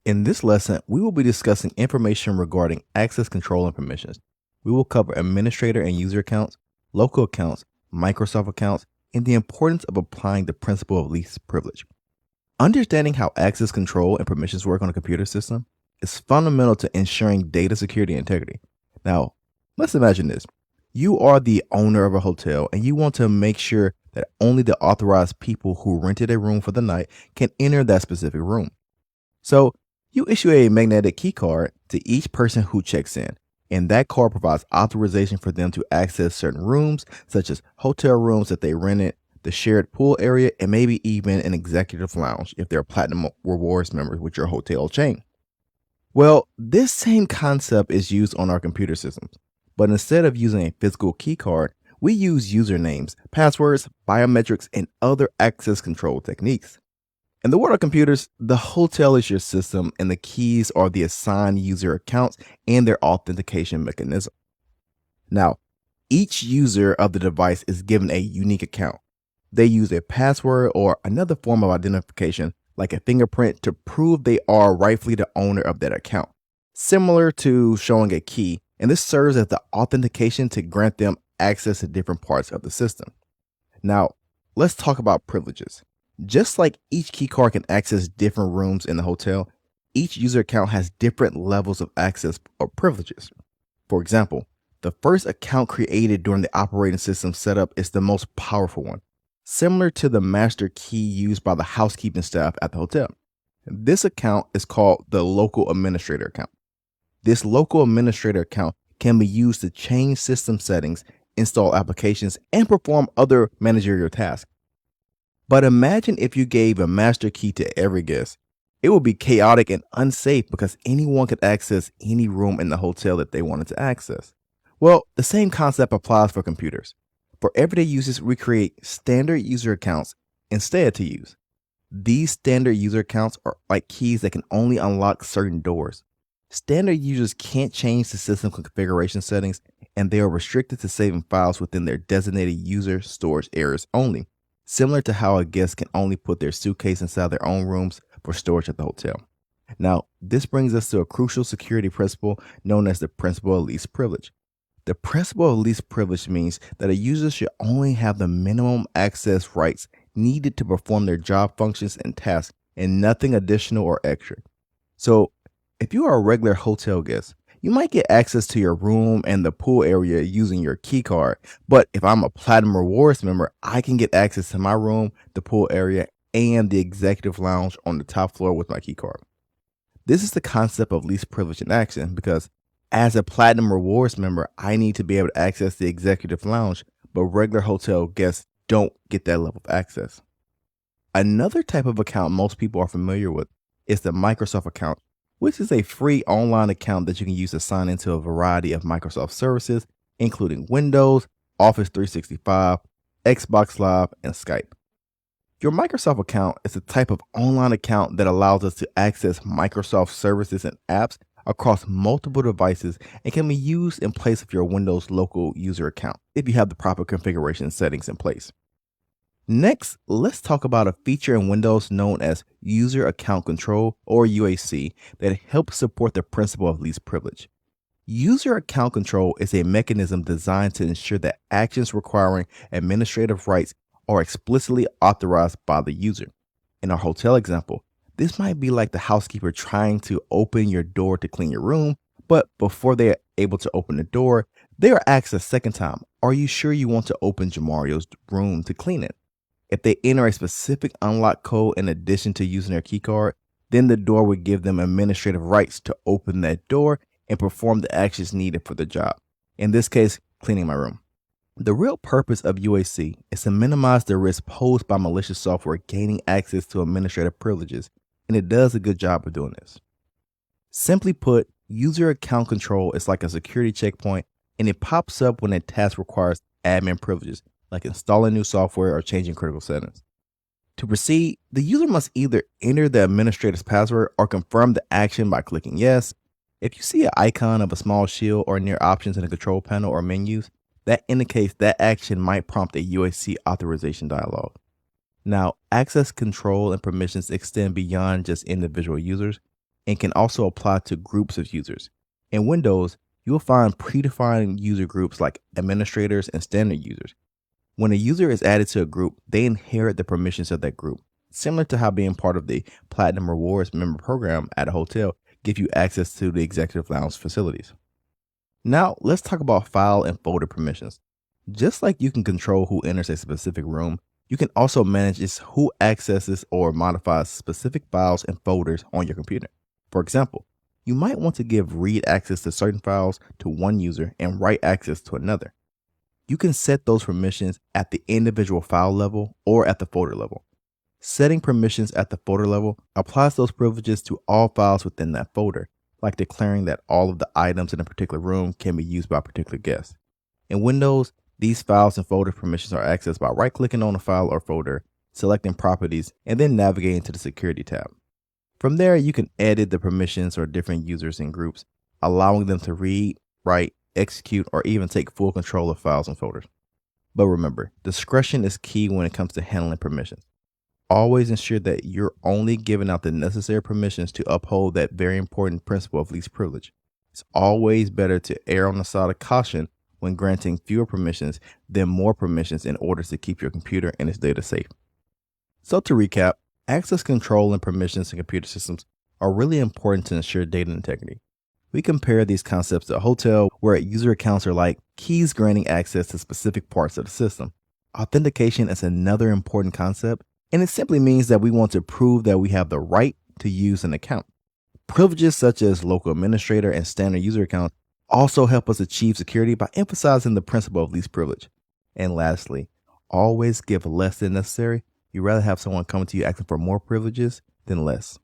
In this lesson, we will be discussing information regarding access control and permissions. We will cover administrator and user accounts, local accounts, Microsoft accounts, and the importance of applying the principle of least privilege. Understanding how access control and permissions work on a computer system is fundamental to ensuring data security and integrity. Now, let's imagine this. You are the owner of a hotel and you want to make sure that only the authorized people who rented a room for the night can enter that specific room. So, you issue a magnetic key card to each person who checks in, and that card provides authorization for them to access certain rooms, such as hotel rooms that they rented, the shared pool area, and maybe even an executive lounge if they're Platinum Rewards members with your hotel chain. Well, this same concept is used on our computer systems, but instead of using a physical key card, we use usernames, passwords, biometrics, and other access control techniques. In the world of computers, the hotel is your system and the keys are the assigned user accounts and their authentication mechanism. Now, each user of the device is given a unique account. They use a password or another form of identification like a fingerprint to prove they are rightfully the owner of that account, similar to showing a key, and this serves as the authentication to grant them access to different parts of the system. Now, let's talk about privileges. Just like each key card can access different rooms in the hotel, each user account has different levels of access or privileges. For example, the first account created during the operating system setup is the most powerful one, similar to the master key used by the housekeeping staff at the hotel. This account is called the local administrator account. This local administrator account can be used to change system settings, install applications, and perform other managerial tasks. But imagine if you gave a master key to every guest. It would be chaotic and unsafe because anyone could access any room in the hotel that they wanted to access. Well, the same concept applies for computers. For everyday users, we create standard user accounts instead to use. These standard user accounts are like keys that can only unlock certain doors. Standard users can't change the system configuration settings, and they are restricted to saving files within their designated user storage areas only, similar to how a guest can only put their suitcase inside their own rooms for storage at the hotel. Now, this brings us to a crucial security principle known as the principle of least privilege. The principle of least privilege means that a user should only have the minimum access rights needed to perform their job functions and tasks and nothing additional or extra. So, if you are a regular hotel guest, you might get access to your room and the pool area using your key card. But if I'm a Platinum Rewards member, I can get access to my room, the pool area, and the executive lounge on the top floor with my key card. This is the concept of least privilege in action because as a Platinum Rewards member, I need to be able to access the executive lounge, but regular hotel guests don't get that level of access. Another type of account most people are familiar with is the Microsoft account, which is a free online account that you can use to sign into a variety of Microsoft services, including Windows, Office 365, Xbox Live, and Skype. Your Microsoft account is a type of online account that allows us to access Microsoft services and apps across multiple devices and can be used in place of your Windows local user account if you have the proper configuration settings in place. Next, let's talk about a feature in Windows known as User Account Control, or UAC, that helps support the principle of least privilege. User Account Control is a mechanism designed to ensure that actions requiring administrative rights are explicitly authorized by the user. In our hotel example, this might be like the housekeeper trying to open your door to clean your room, but before they are able to open the door, they are asked a second time, "Are you sure you want to open Jamario's room to clean it?" If they enter a specific unlock code in addition to using their key card, then the door would give them administrative rights to open that door and perform the actions needed for the job. In this case, cleaning my room. The real purpose of UAC is to minimize the risk posed by malicious software gaining access to administrative privileges, and it does a good job of doing this. Simply put, user account control is like a security checkpoint, and it pops up when a task requires admin privileges, like installing new software or changing critical settings. To proceed, the user must either enter the administrator's password or confirm the action by clicking yes. If you see an icon of a small shield or near options in the control panel or menus, that indicates that action might prompt a UAC authorization dialog. Now, access control and permissions extend beyond just individual users. and can also apply to groups of users. In Windows, you will find predefined user groups like administrators and standard users. When a user is added to a group, they inherit the permissions of that group, similar to how being part of the Platinum Rewards member program at a hotel gives you access to the executive lounge facilities. Now, let's talk about file and folder permissions. Just like you can control who enters a specific room, you can also manage who accesses or modifies specific files and folders on your computer. For example, you might want to give read access to certain files to one user and write access to another. You can set those permissions at the individual file level or at the folder level. Setting permissions at the folder level applies those privileges to all files within that folder, like declaring that all of the items in a particular room can be used by a particular guest. In Windows, these files and folder permissions are accessed by right-clicking on a file or folder, selecting Properties, and then navigating to the Security tab. From there, you can edit the permissions for different users and groups, allowing them to read, write, execute, or even take full control of files and folders. But remember, discretion is key when it comes to handling permissions. Always ensure that you're only giving out the necessary permissions to uphold that very important principle of least privilege. It's always better to err on the side of caution when granting fewer permissions than more permissions in order to keep your computer and its data safe. So to recap, access control and permissions in computer systems are really important to ensure data integrity. We compare these concepts to a hotel where user accounts are like keys granting access to specific parts of the system. Authentication is another important concept, and it simply means that we want to prove that we have the right to use an account. Privileges such as local administrator and standard user accounts also help us achieve security by emphasizing the principle of least privilege. And lastly, always give less than necessary. You'd rather have someone coming to you asking for more privileges than less.